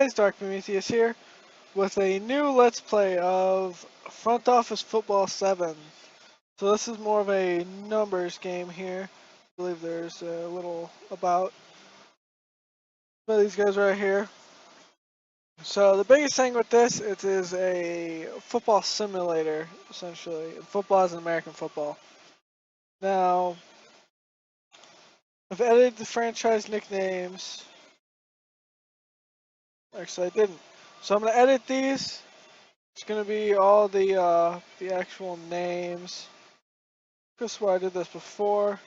Guys, Dark Prometheus here with a new Let's Play of Front Office Football 7. So this is more of a numbers game here. I believe there's a little about these guys right here. So the biggest thing with this, it is a football simulator, essentially. Football is an American football. Now, I've edited the franchise nicknames. Actually, I didn't. So I'm going to edit these. It's going to be all the actual names. Could have swore I did this before,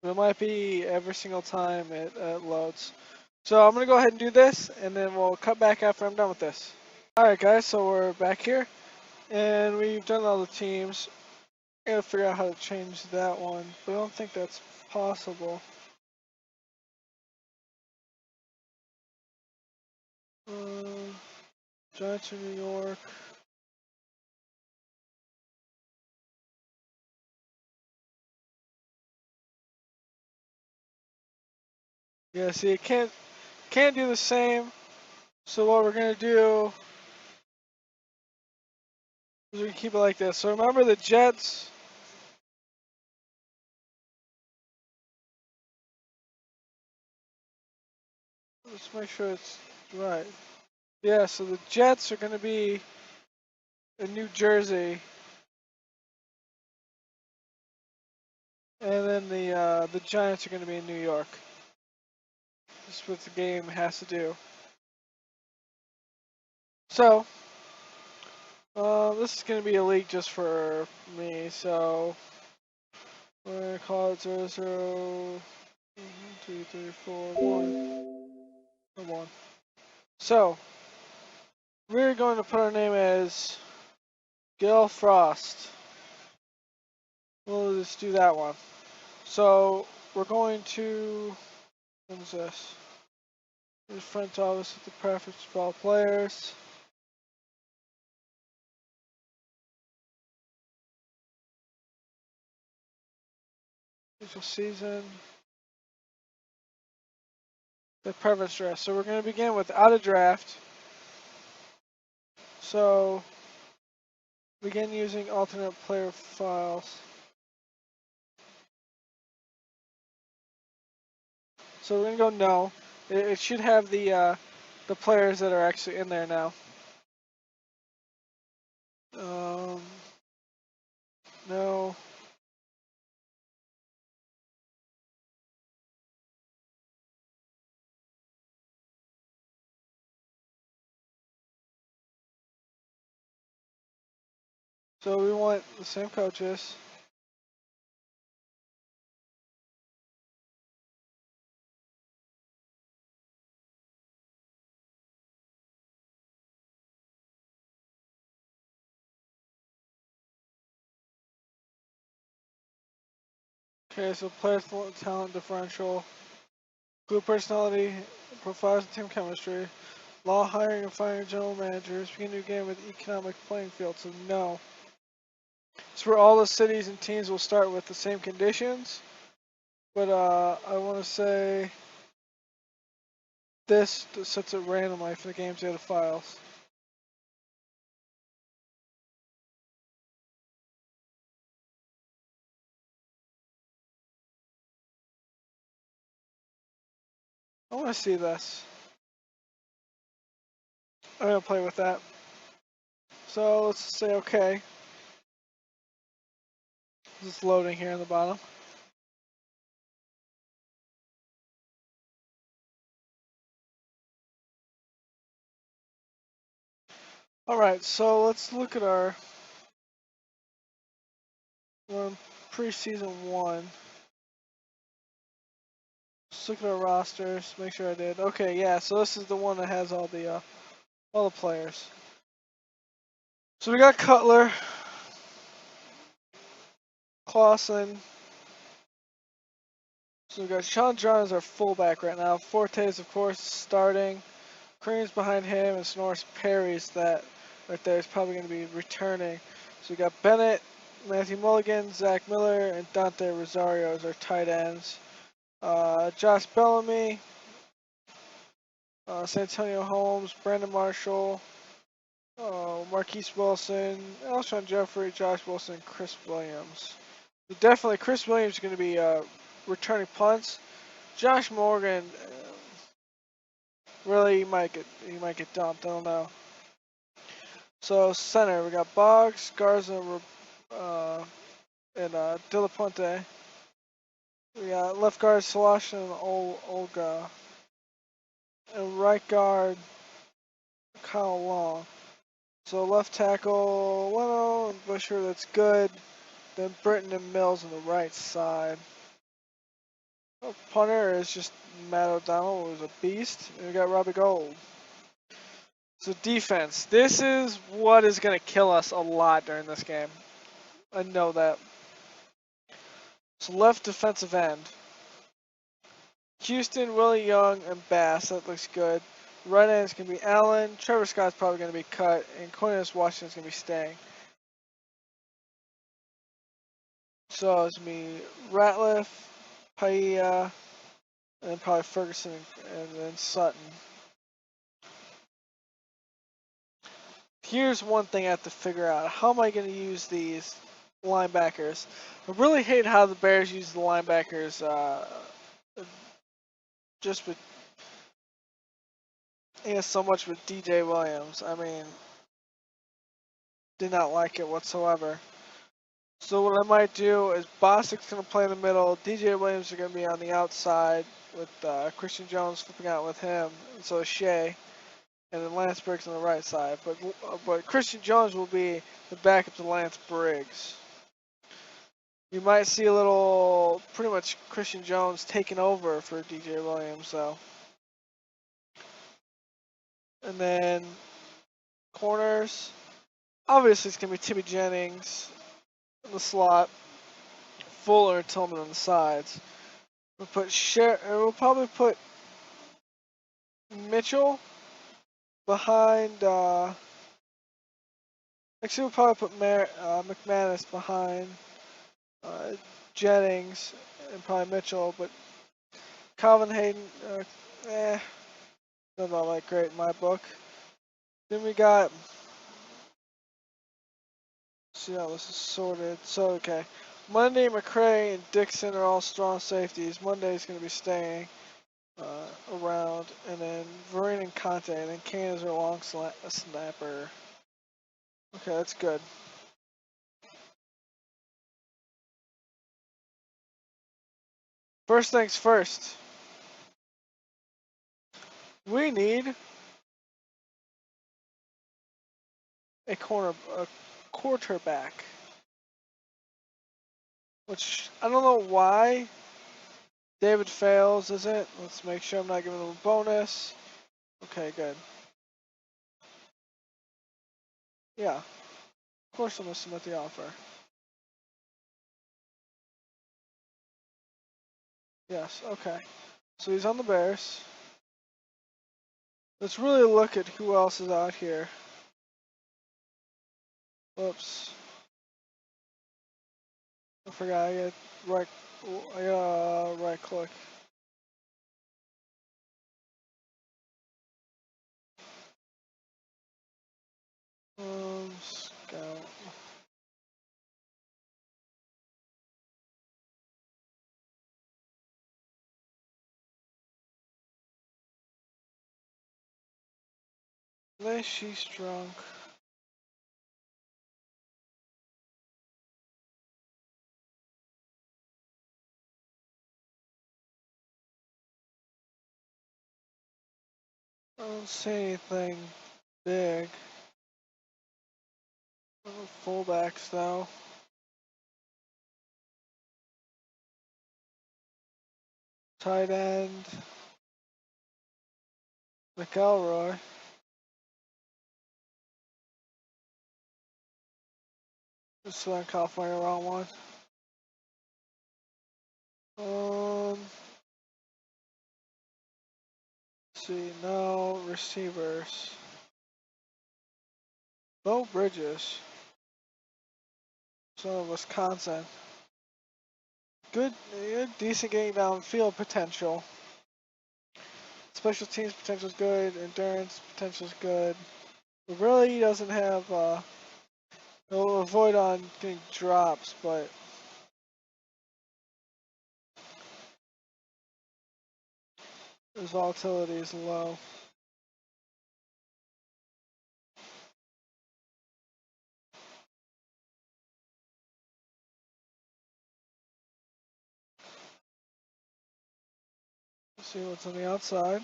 but it might be every single time it loads. So I'm going to go ahead and do this, and then we'll cut back after I'm done with this. Alright guys, so we're back here, and we've done all the teams. I gotta figure out how to change that one, but I don't think that's possible. Um, Giants of New York. Yeah, see, it can't do the same. So what we're gonna do is we can keep it like this. So remember the Jets. Let's make sure it's right. Yeah, so the Jets are gonna be in New Jersey, and then the Giants are gonna be in New York. That's what the game has to do. So this is gonna be a league just for me. So we're gonna call it 0, 2, 3, 4, 1. So we're going to put our name as Gil Frost. We'll just do that one. So we're going to, what is this? There's front office with the preference for all players. Official season. The preference draft. So we're going to begin with out of draft. So begin using alternate player files. So we're going to go no. It should have the players that are actually in there now. No. So we want the same coaches. Okay, so player talent differential, group personality, profiles and team chemistry, law hiring and firing general managers, begin new game with economic playing field, so no. It's where all the cities and teams will start with the same conditions, but I want to say this sets it randomly for the games data files. I want to see this. I'm going to play with that. So let's say okay. This is loading here in the bottom. Alright, so let's look at our preseason 1. Let's look at our rosters, make sure I did. Okay, yeah, so this is the one that has all the players. So we got Cutler, Clausen. So we got Sean John as our fullback right now. Fortes, of course, starting. Crean's behind him, and Snorris Perry's that right there is probably going to be returning. So we got Bennett, Matthew Mulligan, Zach Miller, and Dante Rosario as our tight ends. Josh Bellamy, Santonio Holmes, Brandon Marshall, Marquise Wilson, Alshon Jeffrey, Josh Wilson, Chris Williams. So definitely Chris Williams is going to be returning punts. Josh Morgan, really he might get dumped. I don't know. So center we got Boggs, Garza, and De La Puente. We got left guard Salash and Olga, and right guard Kyle Long. So left tackle Leno and Busher, that's good. Then Britton and Mills on the right side. Punter is just Matt O'Donnell, who's a beast. And we got Robbie Gold. So defense. This is what is going to kill us a lot during this game. I know that. So left defensive end. Houston, Willie Young, and Bass. That looks good. Right end is going to be Allen. Trevor Scott's probably going to be cut. And Cornelius Washington's going to be staying. So it's going to be Ratliff, Paella, and then probably Ferguson and then Sutton. Here's one thing I have to figure out. How am I going to use these linebackers? I really hate how the Bears use the linebackers just with so much with DJ Williams. I mean, did not like it whatsoever. So what I might do is Bostic's going to play in the middle. DJ Williams are going to be on the outside with Christian Jones flipping out with him. And so is Shea. And then Lance Briggs on the right side. But Christian Jones will be the backup to Lance Briggs. You might see a little, pretty much Christian Jones taking over for DJ Williams, though. And then corners. Obviously, it's going to be Timmy Jennings in the slot. Fuller and Tillman on the sides. We'll probably put Mitchell behind. Actually, we'll probably put McManus behind Jennings and probably Mitchell, but Calvin Hayden, not all that great in my book. Then we got. See how this is sorted. So okay, Monday, McCray, and Dixon are all strong safeties. Monday's going to be staying around, and then Vereen and Conte, and then Kane is our long snapper. Okay, that's good. First things first. We need a quarterback. Which, I don't know why David fails, is it? Let's make sure I'm not giving him a bonus. Okay, good. Yeah. Of course I'm going to submit the offer. Yes, okay. So he's on the Bears. Let's really look at who else is out here. Whoops. I forgot, I got right click. Scout. She's drunk. I don't see anything big. Fullbacks though. Tight end. McElroy. This one, California, wrong one. Let's see, no receivers. Bo Bridges. Son of Wisconsin. Good, decent getting downfield potential. Special teams potential is good. Endurance potential is good. But really, he doesn't have. He'll avoid on getting drops, but his volatility is low. Let's see what's on the outside.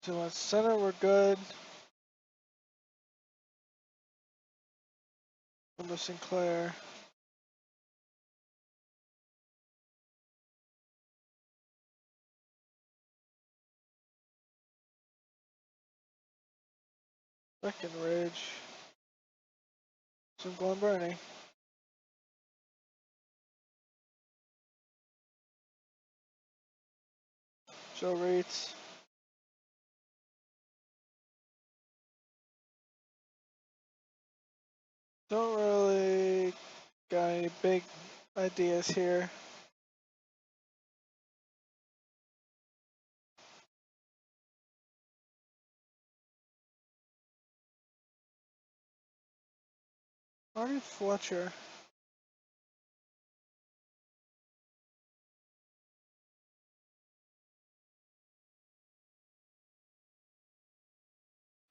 So at center, we're good. Under Sinclair. Second Ridge. Some Glen Burnie. Joe Reitz. Don't really got any big ideas here. Marty Fletcher.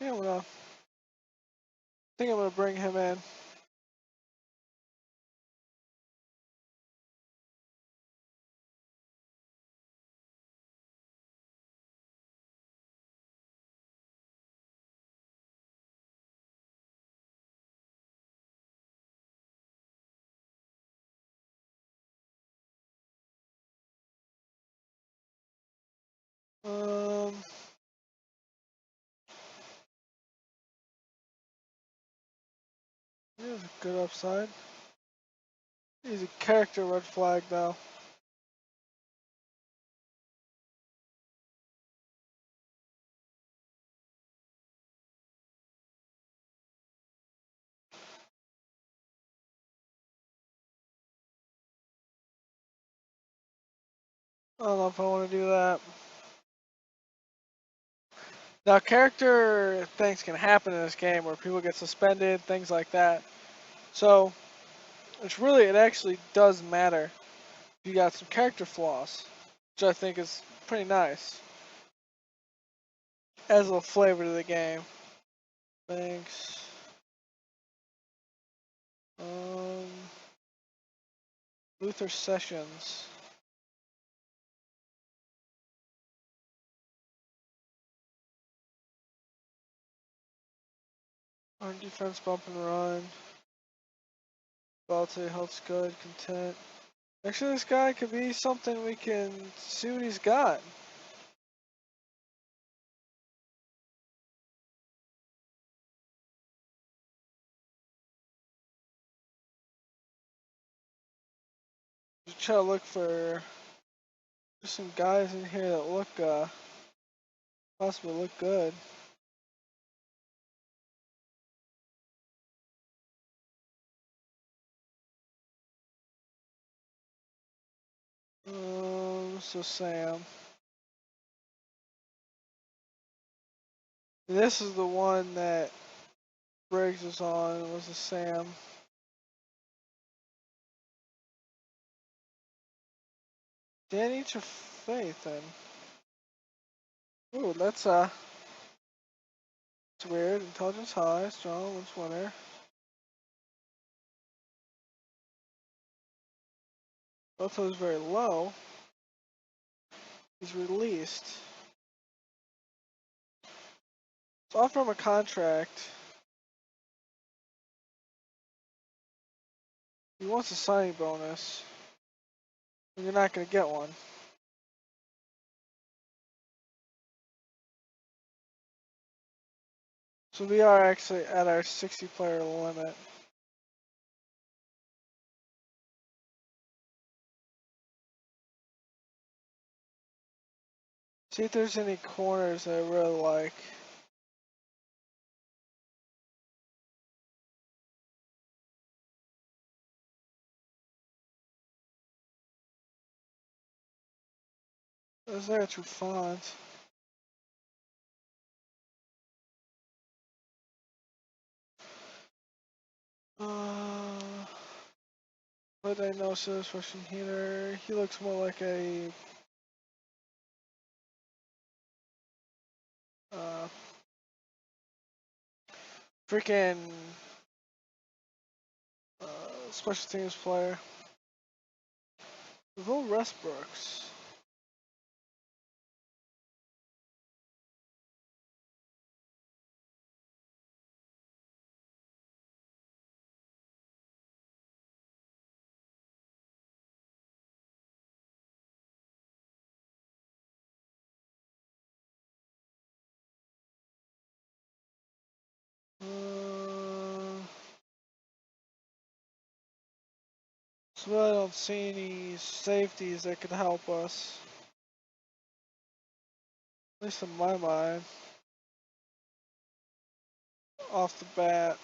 Yeah, I think I'm gonna bring him in. Um, he has a good upside. He's a character red flag though. I don't know if I want to do that. Now, character things can happen in this game where people get suspended, things like that. So, it actually does matter. You got some character flaws, which I think is pretty nice. Adds a little flavor to the game. Thanks. Luther Sessions. On defense, bump and run. Velocity, health's good. Content. Actually, this guy could be something we can see what he's got. Just try to look for just some guys in here that look possibly look good. So Sam. This is the one that Briggs was on. It was a Sam. Danny Trefathan. Ooh, that's it's weird. Intelligence high, strong, wins winner. Also is very low. He's released. So offer him a contract. He wants a signing bonus. And you're not going to get one. So we are actually at our 60 player limit. See if there's any corners that I really like. Is there two fonts? Blood diagnosis, Russian heater. He looks more like a uh, freaking special teams player. Will Westbrooks. So I don't see any safeties that could help us. At least in my mind. Off the bat.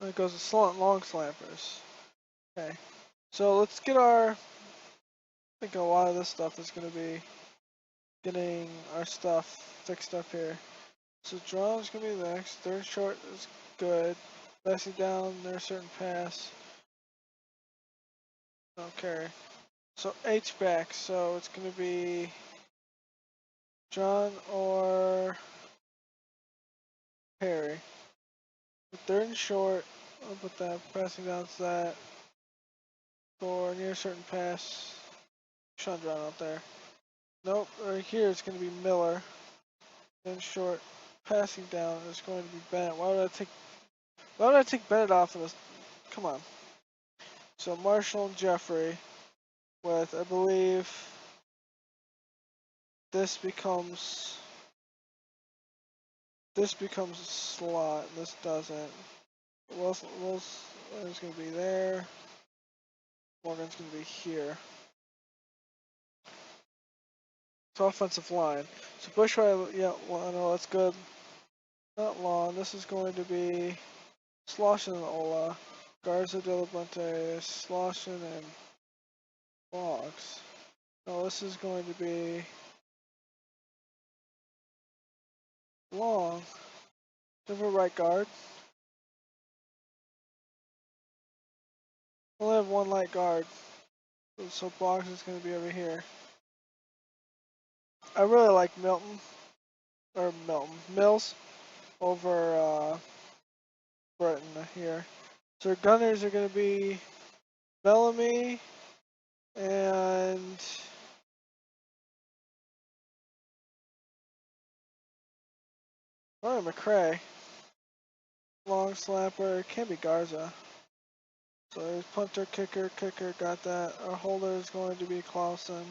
And it goes to slant long slampers. Okay. So let's get our, I think a lot of this stuff is going to be getting our stuff fixed up here. So draw's going to be next. Third short is good. Passing down their certain pass. Okay. So H-back. So it's going to be John or Perry. Third and short. I'll put that. Passing down to that. Or near certain pass. Sean John out there. Nope. Right here it's going to be Miller. Then short. Passing down is going to be Bennett. Why would I take Bennett off of this? Come on. So Marshall and Jeffrey with, I believe, this becomes a slot. This doesn't. Wilson is going to be there. Morgan's going to be here. It's offensive line. So Bushwright, yeah, well, no, that's good. Not long. This is going to be Sloshin and Ola. Garza de la Puente, Sloshin and Boggs. No, this is going to be Long. Do we have a right guard? We only have one light guard. So Boggs is going to be over here. I really like Mills over Burton here. So gunners are going to be Bellamy and McCray. Long slapper, can't be Garza. So there's punter, kicker, got that. Our holder is going to be Clausen.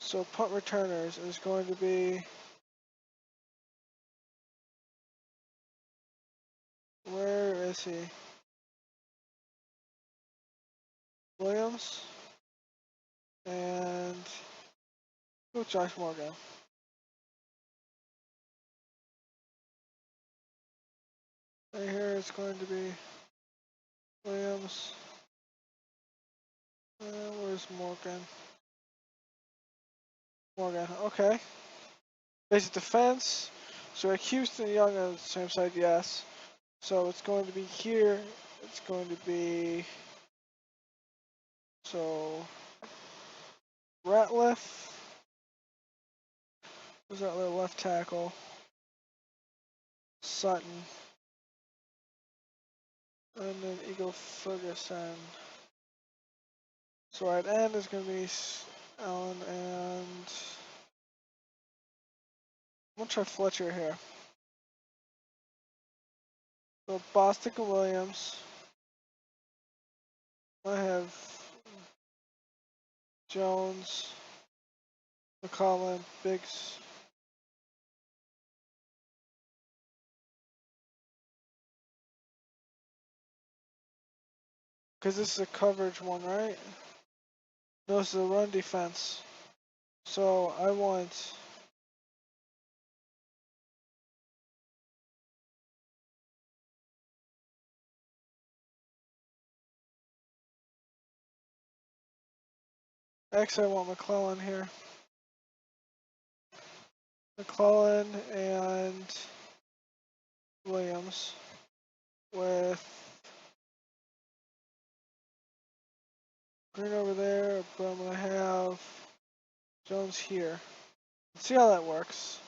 So punt returners is going to be, where is he? Williams and Josh Morgan. Right here it's going to be Williams. Where's Morgan? Morgan, okay. Basic defense. So like Houston Young on the same side, yes. So it's going to be here. It's going to be, so Ratliff. Who's that little left tackle? Sutton. And then Eagle Ferguson. So right end is going to be Allen and I'm going to try Fletcher here. So Bostic and Williams. I have Jones, McCollum, Biggs. Because this is a coverage one, right? No, this is a run defense. So I want Actually, I want McClellan here. McClellan and Williams with Green over there, but I'm going to have Jones here. Let's see how that works.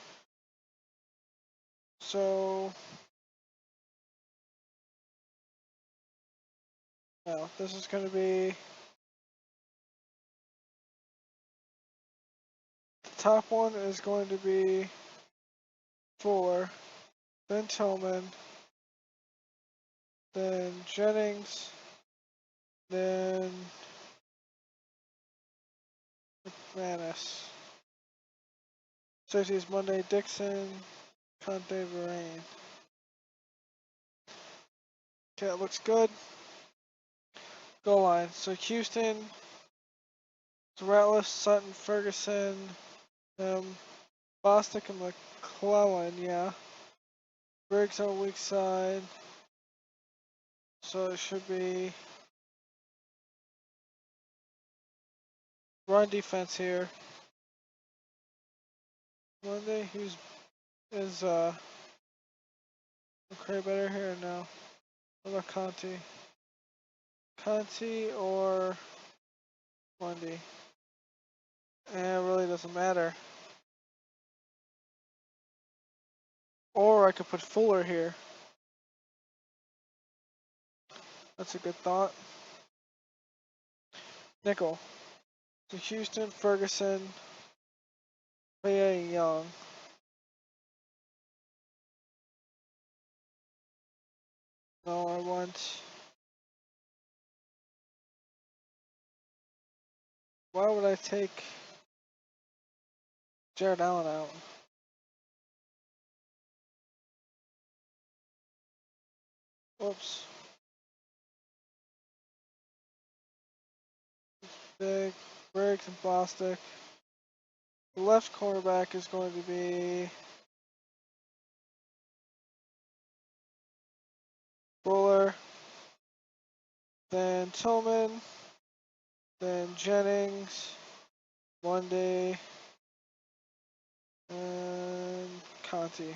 So, now this is going to be the top one is going to be Fuller, then Tillman, then Jennings, then McManus. Safety is Monday, Dixon, Conte, Varane. Okay, it looks good. Goal line. So Houston, Ratliff, Sutton, Ferguson, Bostic and McClellan, yeah. Briggs on weak side. So it should be run defense here. Monday, is McCray better here or no? What about Conti? Conti or Monday? It really doesn't matter. Or I could put Fuller here. That's a good thought. Nickel. So Houston, Ferguson, Paya, Young. No, I want. Why would I take Jared Allen out? Whoops. Big, Briggs and Bostic. The left cornerback is going to be Fuller, then Tillman, then Jennings, Monday, and Conti.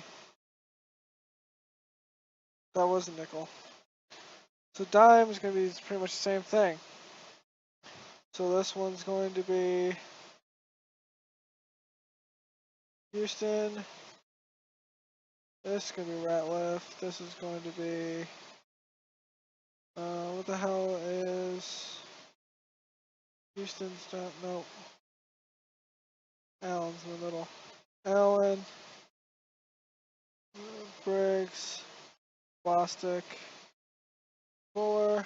That was a nickel. So dime is going to be pretty much the same thing. So this one's going to be Houston. This is going to be Ratliff. This is going to be, what the hell is Houston's not, nope. Allen's in the middle. Allen, Briggs, Bostic, Fuller,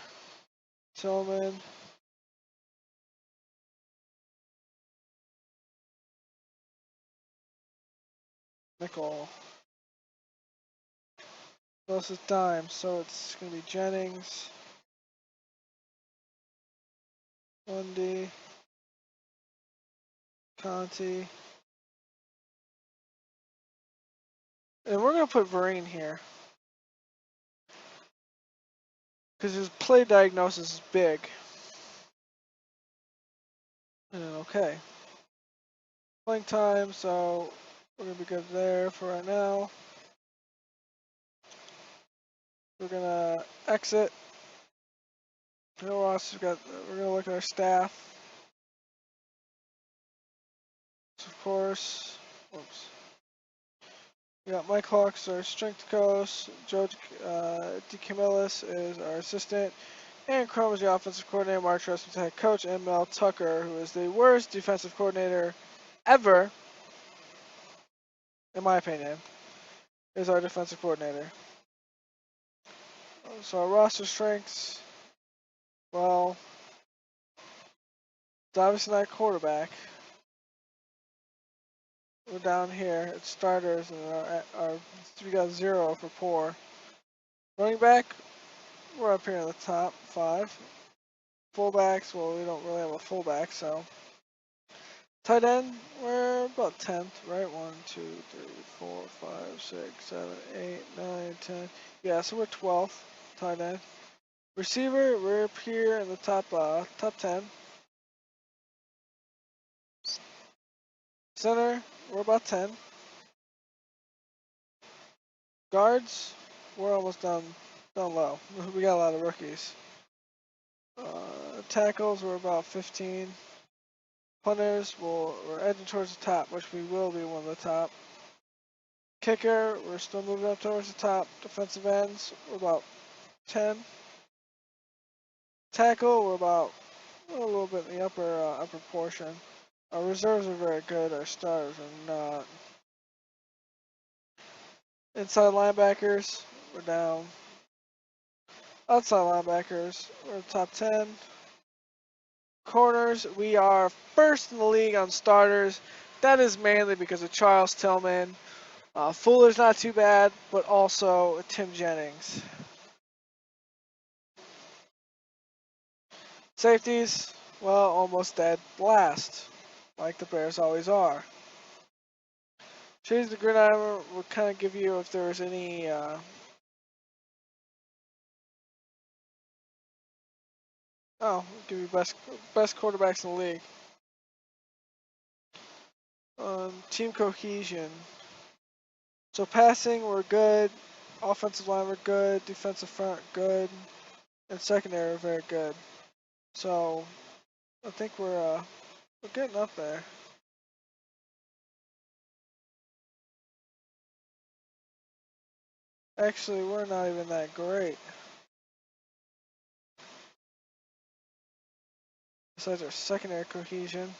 Tillman, nickel. This is dime, so it's going to be Jennings, Lundy, Conti. And we're going to put Varane here. Because his play diagnosis is big. And okay. Playing time, so we're going to be good there for right now. We're going to exit. You know what else we've got? We're going to look at our staff. So of course, whoops. We got Mike Hawks, our strength coach. Joe DeCamillis is our assistant. And Chrome is the offensive coordinator. Mark Russ is the head coach. And Mel Tucker, who is the worst defensive coordinator ever, in my opinion, is our defensive coordinator. So our roster strengths, well, it's obviously not quarterback. We're down here. It's starters, and we got 0 for poor. Running back, we're up here in the top 5. Fullbacks, well, we don't really have a fullback, so. Tight end, we're about 10th, right? 1, 2, 3, 4, 5, 6, 7, 8, 9, 10. Yeah, so we're 12th, tight end. Receiver, we're up here in the top 10. Center, we're about 10. Guards, we're almost done low. We got a lot of rookies. Tackles, we're about 15. Punters, we're edging towards the top, which we will be one of the top. Kicker, we're still moving up towards the top. Defensive ends, we're about 10. Tackle, we're about a little bit in the upper portion. Our reserves are very good. Our starters are not. Inside linebackers, we're down. Outside linebackers, we're top 10. Corners, we are first in the league on starters. That is mainly because of Charles Tillman. Fuller's not too bad, but also Tim Jennings. Safeties, well, almost dead last, like the Bears always are. Change the gridiron will kind of give you if there's any give you best quarterbacks in the league. Team cohesion. So passing, we're good. Offensive line, we're good. Defensive front, good. And secondary, we're very good. So I think we're getting up there. Actually, we're not even that great. Besides our secondary cohesion.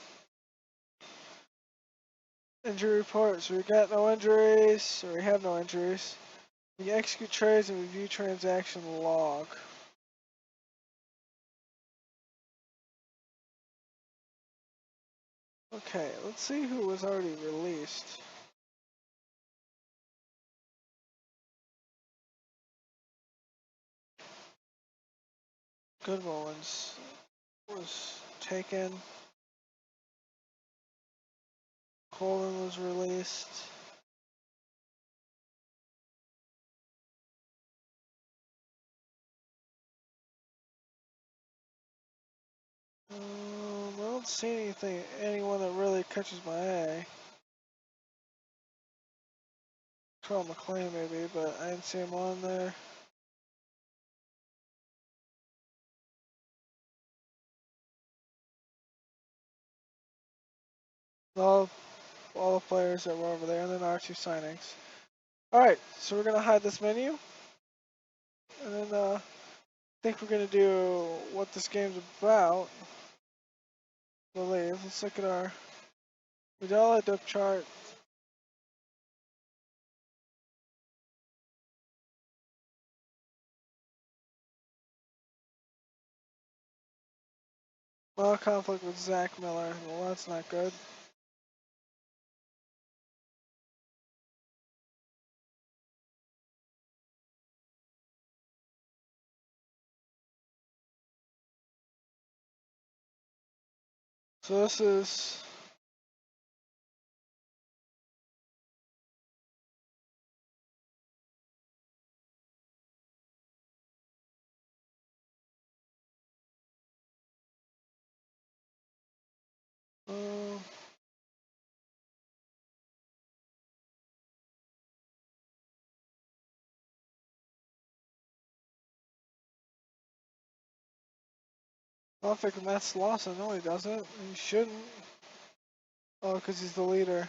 Injury reports. We got no injuries, or we have no injuries. We execute trades and review transaction log. Okay, let's see who was already released. Goodwin was taken. Colvin was released. I don't see anyone that really catches my eye. Carl McLean maybe, but I didn't see him on there. All the players that were over there, and then our 2 signings. Alright, so we're gonna hide this menu. And then I think we're gonna do what this game's about. I believe. Let's look at we did all that depth chart. Well, conflict with Zach Miller. Well, that's not good. So this is I don't think Matt's Lawson. No, he doesn't. He shouldn't. Oh, because he's the leader.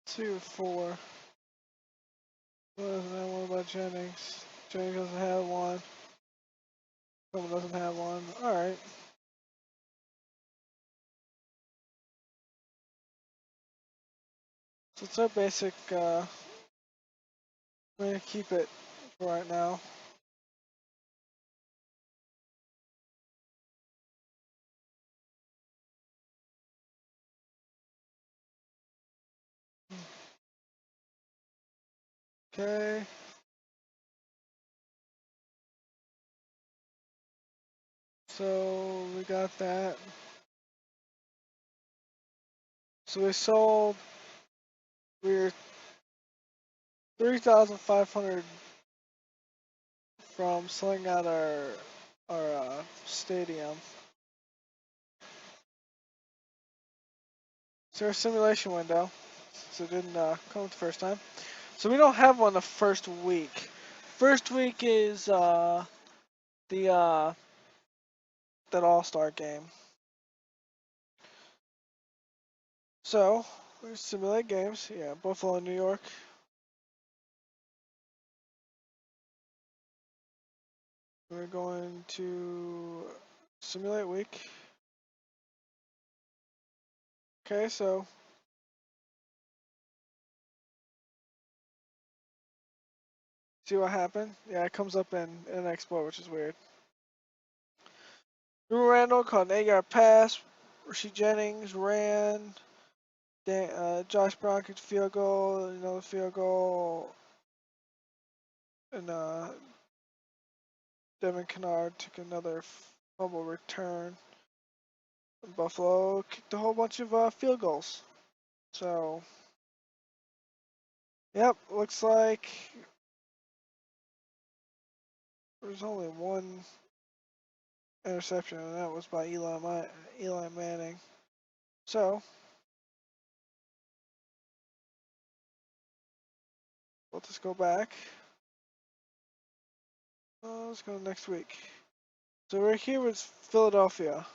Two, four. Who doesn't have one about Jennings? Jennings doesn't have one. Someone doesn't have one. Alright. So it's our basic, we're gonna keep it for right now. Okay. So we got that. So we're 3,500 from selling out our stadium. So our simulation window, so it didn't come the first time. So we don't have one the first week. First week is the that All-Star game. So we simulate games. Yeah, Buffalo, New York. We're going to simulate week. Okay, so see what happened. Yeah, it comes up in an export, which is weird. Drew Randall caught an 8-yard pass. Rasheed Jennings ran. Josh Brown kicked a field goal. Another field goal. And Devin Kennard took another fumble return. And Buffalo kicked a whole bunch of field goals. So, yep, looks like there's only one interception, and that was by Eli Manning. So, let's just go back. Let's go next week. So we're here with Philadelphia.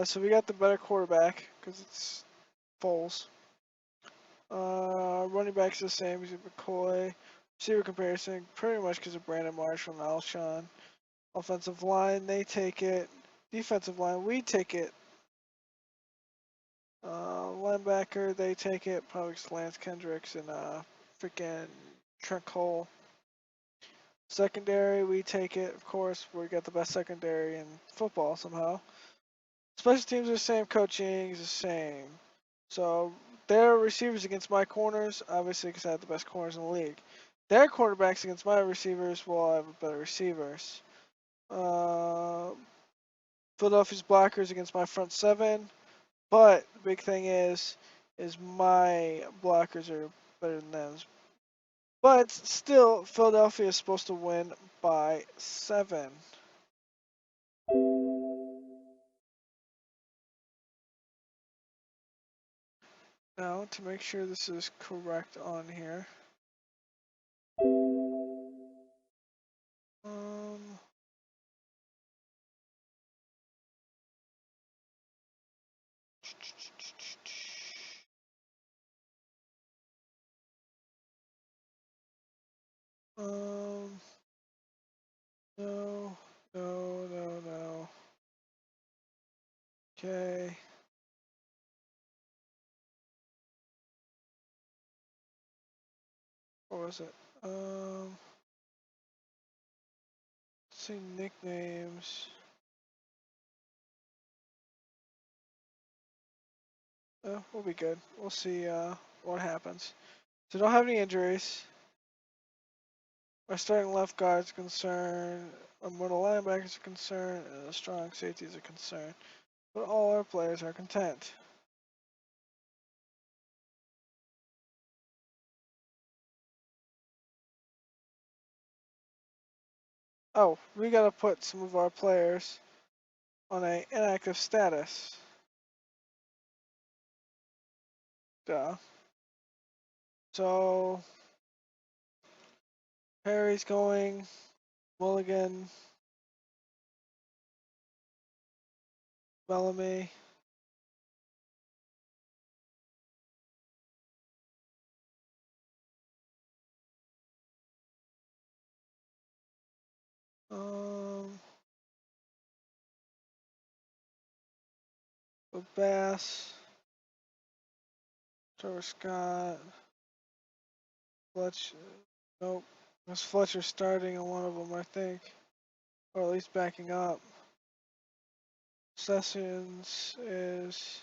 So we got the better quarterback because it's Foles. Running back's the same. He's McCoy. Receiver comparison, pretty much because of Brandon Marshall and Alshon. Offensive line, they take it. Defensive line, we take it. Linebacker, they take it. Probably Lance Kendricks and freaking Trent Cole. Secondary, we take it. Of course, we got the best secondary in football somehow. Special teams are the same. Coaching is the same. So their receivers against my corners, obviously because I have the best corners in the league. Their quarterbacks against my receivers, well, I have better receivers. Philadelphia's blockers against my front seven. But the big thing is my blockers are better than theirs. But still, Philadelphia is supposed to win by 7. Now, to make sure this is correct on here. Um, um, no, no, no, no. Okay. What was it? Let's see nicknames. We'll be good. We'll see what happens. So don't have any injuries. My starting left guard is concerned. Our middle linebackers are concerned, and the strong safeties are concerned. But all our players are content. Oh, we gotta put some of our players on a inactive status. Duh. So Harry's going. Mulligan. Bellamy. Um, Bass. Trevor Scott. Fletcher. Nope. There's Fletcher starting on one of them, I think. Or at least backing up. Sessions is.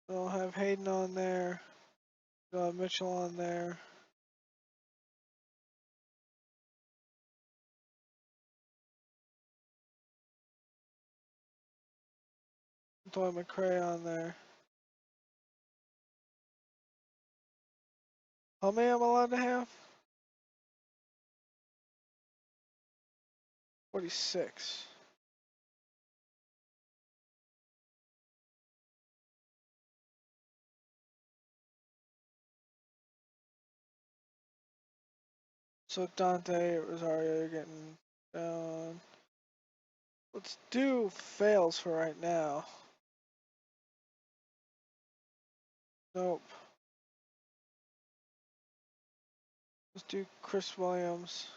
I'll have Hayden on there. I'll have Mitchell on there. throw McCray on there. How many am I allowed to have? 46. So Dante, Rosario, you're getting down. Let's do fails for right now. Nope. Let's do Chris Williams.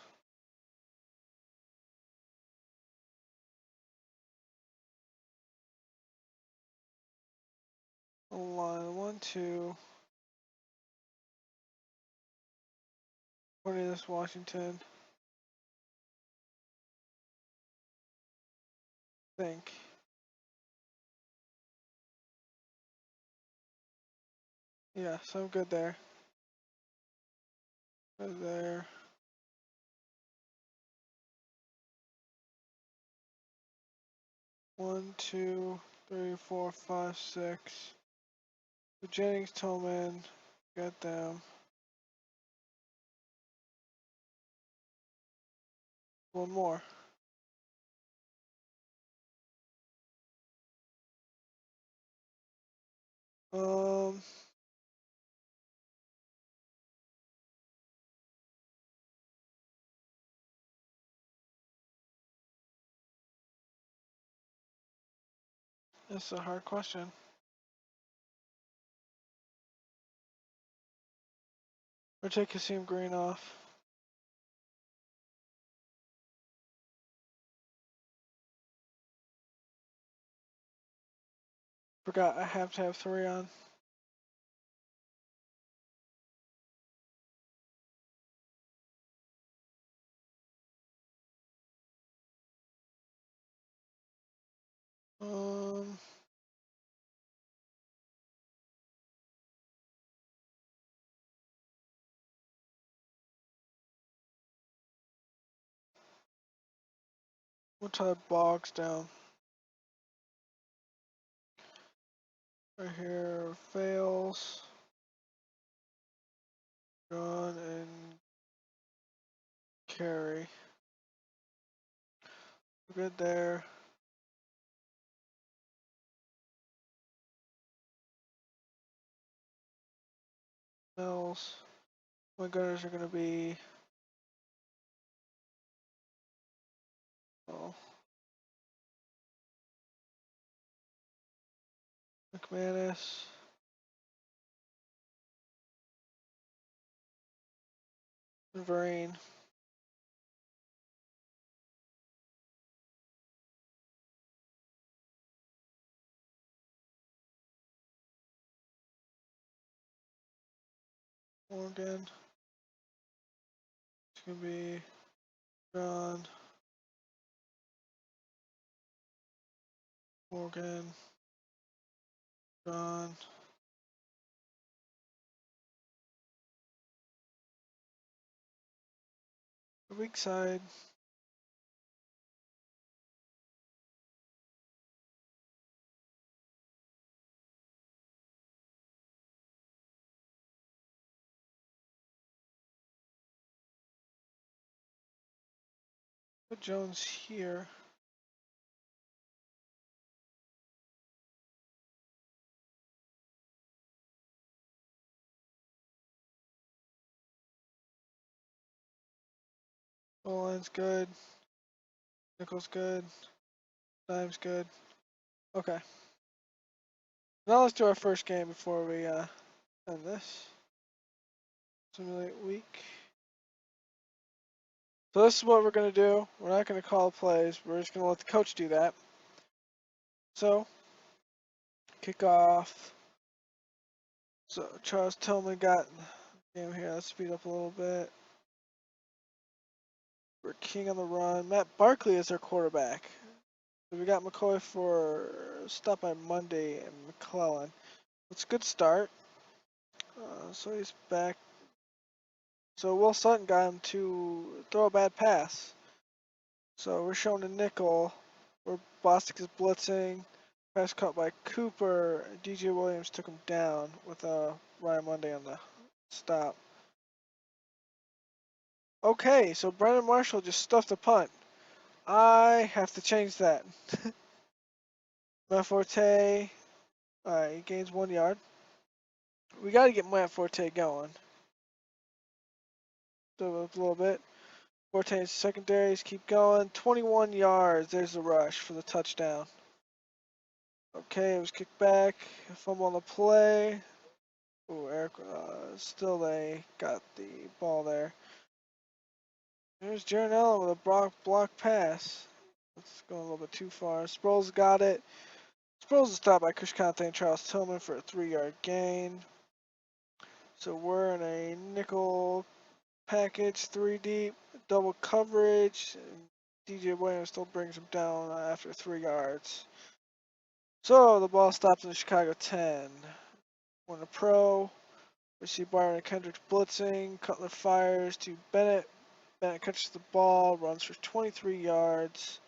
Line 1, 2. Cornelius Washington. Think. Yeah, so I'm good there. Good there. One, two, three, four, five, six. So Jennings, Tillman, got them. One more. That's a hard question. Or take Kasim Green off. Forgot I have to have 3 on. We'll tie Boggs down. Right here, fails. John and Carey. Good there. Mills. My gunners are gonna be. Oh. McManus. And Vereen. Morgan. It's gonna be John. Morgan. John. The weak side. Put Jones here. Line's good. Nichols good. Dime's good. Okay. Now let's do our first game before we end this. Simulate week. So this is what we're gonna do. We're not gonna call plays. We're just gonna let the coach do that. So kick off. So Charles Tillman got the game here. Let's speed up a little bit. We're king on the run. Matt Barkley is our quarterback. So we got McCoy for stop by Monday and McClellan. It's a good start. So he's back. So Will Sutton got him to throw a bad pass. So we're showing a nickel where Bostic is blitzing. Pass caught by Cooper. DJ Williams took him down with Ryan Monday on the stop. Okay, so Brandon Marshall just stuffed a punt. I have to change that. Matt Forte, alright, he gains 1 yard. We got to get Matt Forte going. So up a little bit. Forte's secondaries keep going. 21 yards. There's the rush for the touchdown. Okay, it was kicked back. Fumble on the play. Ooh, Eric, still they got the ball there. There's Jaron Allen with a block pass. That's going a little bit too far. Sproles got it. Sproles is stopped by Kushkante and Charles Tillman for a 3-yard gain. So we're in a nickel package, 3 deep, double coverage. DJ Williams still brings him down after 3 yards. So the ball stops in the Chicago 10. When a pro, we see Byron and Kendricks blitzing. Cutler fires to Bennett. Bennett catches the ball, runs for 23 yards.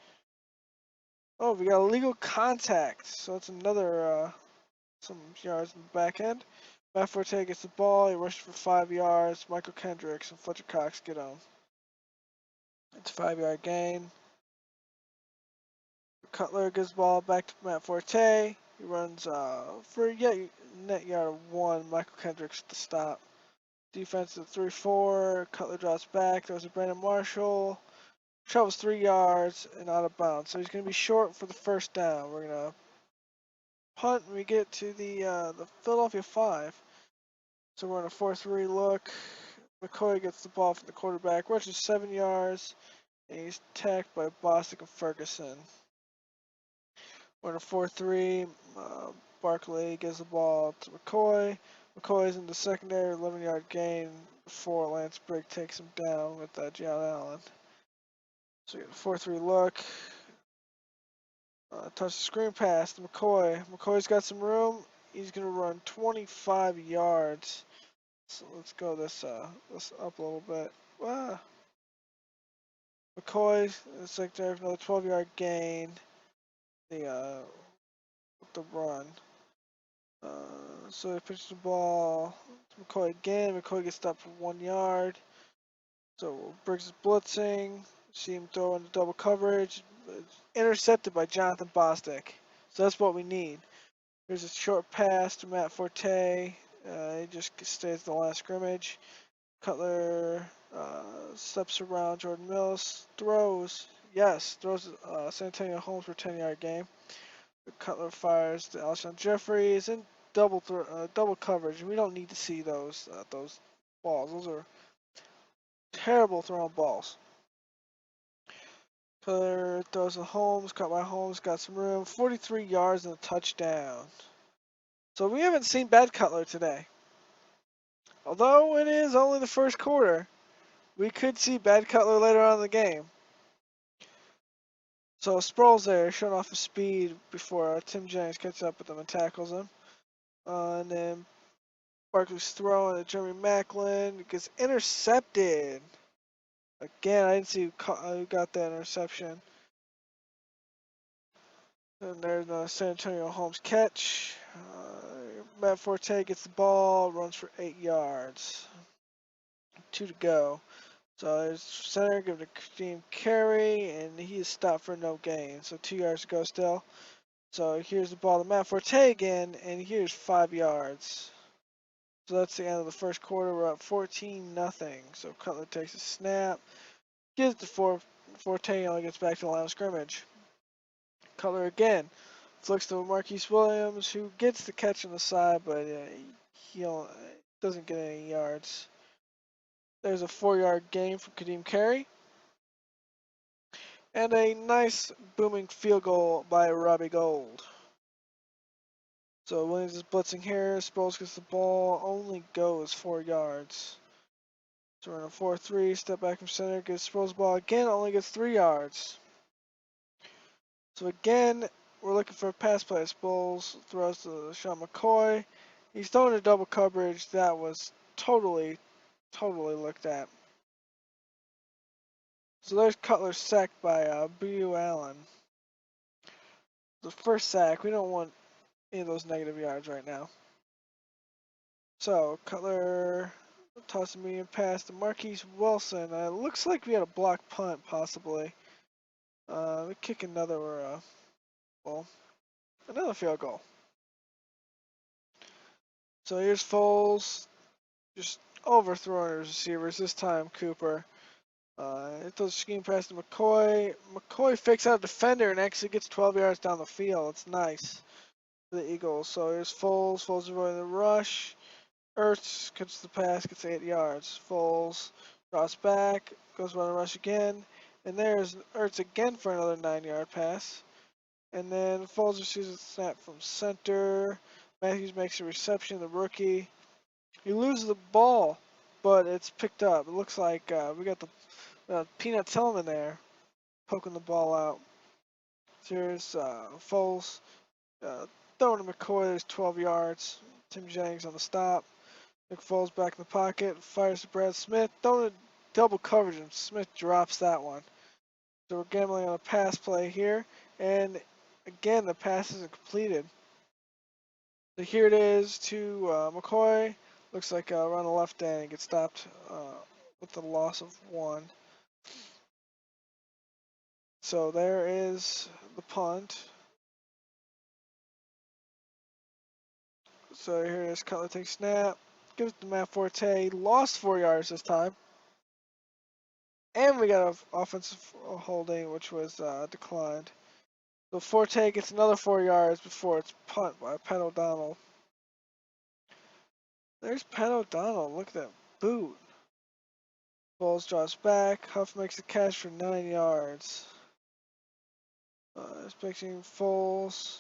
Oh, we got illegal contact. So it's another some yards in the back end. Matt Forte gets the ball. He rushes for 5 yards. Michael Kendricks and Fletcher Cox get on. It's a 5-yard gain. Cutler gives the ball back to Matt Forte. He runs for net yard of 1. Michael Kendricks to stop. Defense at 3-4. Cutler drops back. Throws to Brandon Marshall. Travels 3 yards and out of bounds. So he's going to be short for the first down. We're going to punt when we get to the Philadelphia 5. So we're on a 4-3 look. McCoy gets the ball from the quarterback. Rushes 7 yards. And he's tackled by Bostic and Ferguson. We're in a 4-3. Barkley gives the ball to McCoy. McCoy's in the secondary, 11-yard gain before Lance Brigg takes him down with John Allen. So we get a 4-3 look. Touch the screen pass to McCoy. McCoy's got some room. He's going to run 25 yards. So let's go this up a little bit. McCoy, it's like there's another 12-yard gain. The run. So they pitch the ball to McCoy again. McCoy gets stopped for 1 yard. So Briggs is blitzing. See him throw into double coverage. Intercepted by Jonathan Bostic. So that's what we need. There's a short pass to Matt Forte. He just stays at the line of scrimmage. Cutler steps around Jordan Mills. Throws. Yes, throws San Antonio Holmes for a 10-yard game. Cutler fires to Alshon Jeffries in double coverage. We don't need to see those balls. Those are terrible thrown balls. Cutler throws to Holmes. Caught by Holmes. Got some room. 43 yards and a touchdown. So we haven't seen bad Cutler today. Although it is only the first quarter, we could see bad Cutler later on in the game. So Sproles there, showing off his speed before Tim Jennings catches up with him and tackles him. And then Barkley's throwing at Jeremy Maclin. It gets intercepted. Again, I didn't see who got that interception. And there's a San Antonio Holmes catch. Matt Forte gets the ball, runs for 8 yards. 2 to go. So there's center, give it to Kadeem Carey, and he is stopped for no gain. So 2 yards to go still. So here's the ball to Matt Forte again, and here's 5 yards. So that's the end of the first quarter. We're up 14-0. So Cutler takes a snap, gives it to Forte, only gets back to the line of scrimmage. Cutler again flicks to Marquise Williams, who gets the catch on the side, but he doesn't get any yards. There's a 4-yard gain from Kadeem Carey. And a nice booming field goal by Robbie Gold. So Williams is blitzing here. Sproles gets the ball. Only goes 4 yards. So we're in a 4-3. Step back from center. Gets Sproles the ball again. Only gets 3 yards. So again, we're looking for a pass play. Sproles throws to Sean McCoy. He's throwing a double coverage. That was totally looked at. So there's Cutler sacked by B.U. Allen. The first sack, we don't want any of those negative yards right now. So, Cutler toss a medium pass to Marquise Wilson. Looks like we had a block punt, possibly. We kick another, well, another field goal. So here's Foles, just overthrowing his receivers. This time, Cooper. It throws a screen pass to McCoy. McCoy fakes out a defender and actually gets 12 yards down the field. It's nice for the Eagles. So here's Foles. Foles avoiding the rush. Ertz catches the pass, gets 8 yards. Foles drops back, goes by the rush again. And there's Ertz again for another 9-yard pass. And then Foles receives a snap from center. Matthews makes a reception, the rookie. He loses the ball, but it's picked up. It looks like we got the Peanut Tillman there, poking the ball out. So here's Foles throwing to McCoy. There's 12 yards. Tim Jennings on the stop. Nick Foles back in the pocket. Fires to Brad Smith. Throwing a double coverage, and Smith drops that one. So we're gambling on a pass play here. And again, the pass isn't completed. So here it is to McCoy. Looks like around the left end. He gets stopped with the loss of 1. So there is the punt. So here it is. Cutler takes snap. Gives it to Matt Forte. Lost 4 yards this time. And we got an offensive holding, which was declined. So Forte gets another 4 yards before it's punt by Pat O'Donnell. There's Pat O'Donnell. Look at that boot. Foles drops back. Huff makes the catch for 9 yards. Expecting Foles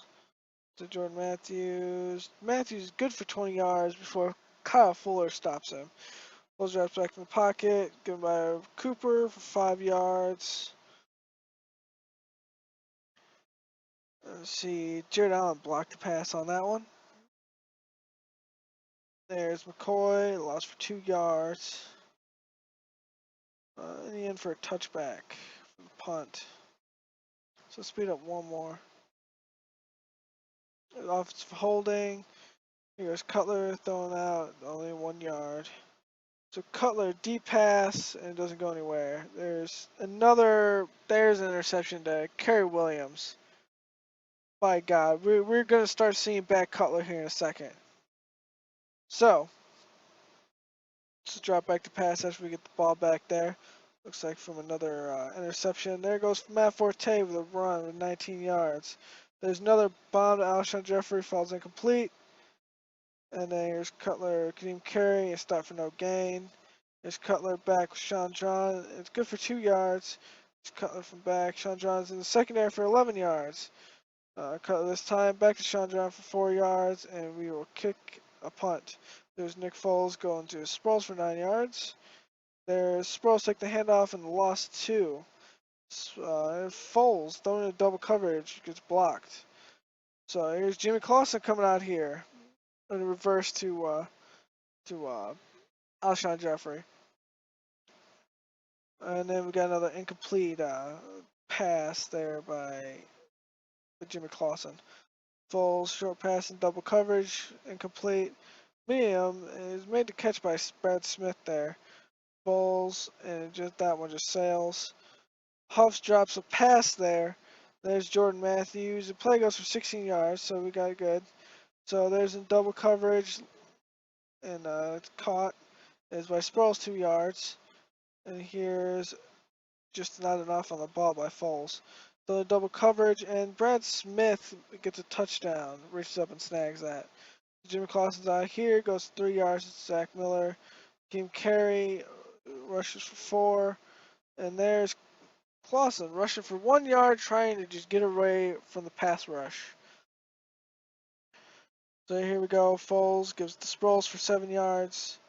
to Jordan Matthews. Matthews is good for 20 yards before Kyle Fuller stops him. Foles drops back in the pocket. Given by Cooper for 5 yards. Let's see. Jared Allen blocked the pass on that one. There's McCoy. Lost for 2 yards. In the end for a touchback for the punt. So speed up one more. Offensive holding. Here's Cutler throwing out only 1 yard. So Cutler deep pass and it doesn't go anywhere. There's an interception to Kerry Williams. My God, we're gonna start seeing back Cutler here in a second. So let's drop back to pass after we get the ball back there. Looks like from another interception. There goes Matt Forte with a run with 19 yards. There's another bomb to Alshon Jeffrey, falls incomplete. And then here's Cutler, Kadeem Carey, a stop for no gain. There's Cutler back with Sean John. It's good for 2 yards. It's Cutler from back. Sean John's in the secondary for 11 yards. Cutler this time back to Sean John for 4 yards, and we will kick a punt. There's Nick Foles going to Sproles for 9 yards. There's Sproles take the handoff and lost 2. Foles throwing a double coverage gets blocked. So here's Jimmy Clausen coming out here in reverse to Alshon Jeffrey. And then we got another incomplete pass there by Jimmy Clausen. Foles short pass and double coverage, incomplete. Medium is made to catch by Brad Smith there. Foles and just that one just sails. Huffs drops a pass there. There's Jordan Matthews. The play goes for 16 yards, so we got it good. So there's in double coverage, and it's caught. It's by Sproles 2 yards. And here's just not enough on the ball by Foles. So the double coverage, and Brad Smith gets a touchdown, reaches up and snags that. Jimmy Clausen's out here, goes 3 yards to Zach Miller. Team Carey rushes for 4. And there's Clausen rushing for 1 yard, trying to just get away from the pass rush. So here we go. Foles gives the Sproles for 7 yards.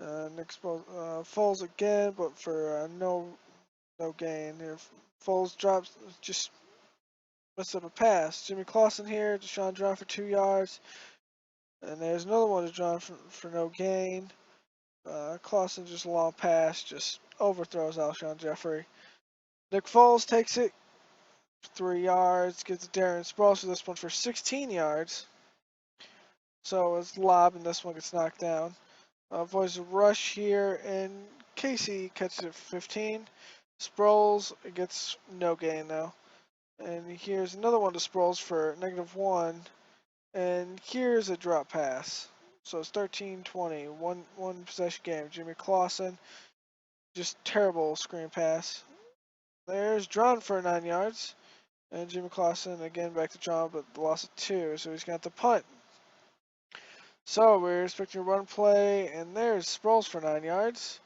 Foles again, but for no gain. Here, Foles drops, just messed up a pass. Jimmy Clausen here, Deshaun John for 2 yards. And there's another one to John for no gain. Clausen just a long pass, just overthrows Alshon Jeffrey. Nick Foles takes it, 3 yards. Gets Darren Sproles for this one for 16 yards. So it's lob, and this one gets knocked down. Avoids a rush here, and Casey catches it for 15. Sproles gets no gain now. And here's another one to Sproles for -1. And here's a drop pass. So it's 13-20, one possession game. Jimmy Clausen, just terrible screen pass. There's John for 9 yards. And Jimmy Clausen again back to John, but the loss of 2, so he's got the punt. So we're expecting a run play, and there's Sproles for 9 yards.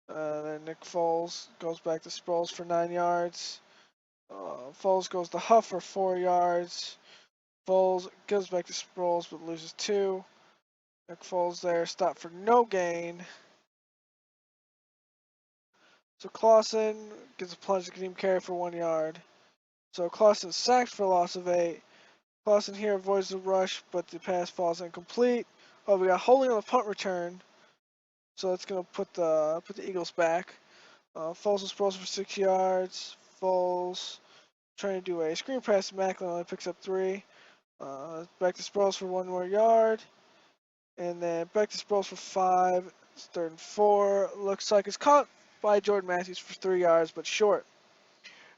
Then Nick Foles goes back to Sproles for 9 yards. Foles goes to Huff for 4 yards. Foles goes back to Sproles but loses 2. Nick Foles there, stop for no gain. So Clausen gets a plunge to Kadeem Carey for 1 yard. So Clausen sacked for a loss of 8. Clausen here avoids the rush, but the pass falls incomplete. Oh, we got holding on the punt return. So that's gonna put the Eagles back. Foles and Sproles for 6 yards. Foles trying to do a screen pass. Macklin only picks up 3. Back to Sproles for 1 more yard. And then back to Sproles for 5. It's 3rd and 4. Looks like it's caught by Jordan Matthews for 3 yards, but short.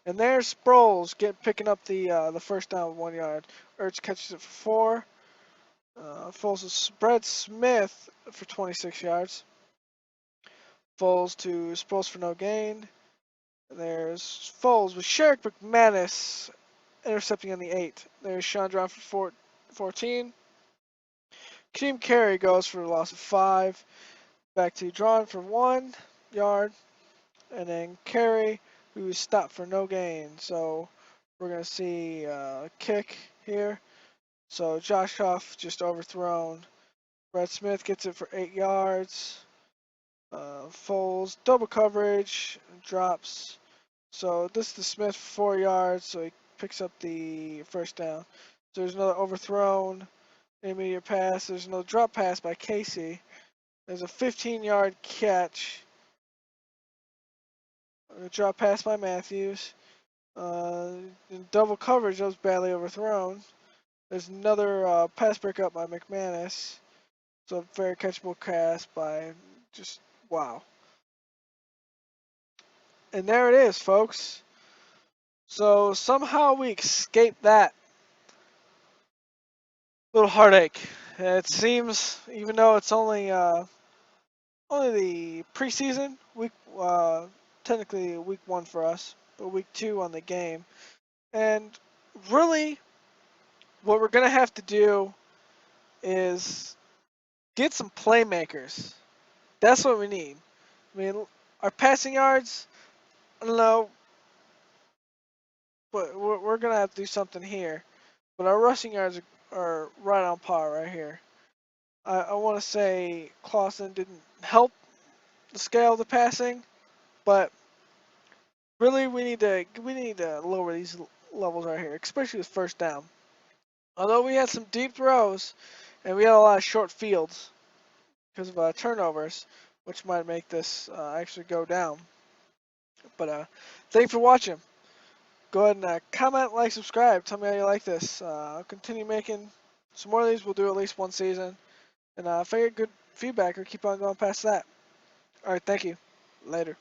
And there's Sproles picking up the first down with 1 yard. Ertz catches it for 4. Foles spread Smith for 26 yards. Foles to Sproles for no gain. There's Foles with Sherrick McManus intercepting on the 8. There's Chandron for 14. Kadeem Carey goes for a loss of 5. Back to Drawn for 1 yard. And then Carey, who is stopped for no gain. So we're going to see a kick here. So Josh Huff just overthrown. Brett Smith gets it for 8 yards. Foles double coverage, drops. So this is the Smith for 4 yards, so he picks up the first down. So there's another overthrown intermediate pass. There's another drop pass by Casey. There's a 15-yard catch. A drop pass by Matthews. In double coverage, that was badly overthrown. There's another pass breakup by McManus. So a very catchable pass by just wow. And there it is, folks. So somehow we escaped that little heartache. It seems, even though it's only the preseason week, technically week 1 for us, but week 2 on the game. And really, what we're gonna have to do is get some playmakers. That's what we need. I mean, our passing yards, I don't know, but we're gonna have to do something here. But our rushing yards are right on par right here. I want to say Clausen didn't help the scale of the passing, but really we need to lower these levels right here, especially with first down. Although we had some deep throws and we had a lot of short fields because of turnovers, which might make this actually go down. But thanks for watching. Go ahead and comment, like, subscribe. Tell me how you like this. I'll continue making some more of these. We'll do at least 1 season. And if I get good feedback, I'll keep on going past that. Alright, thank you. Later.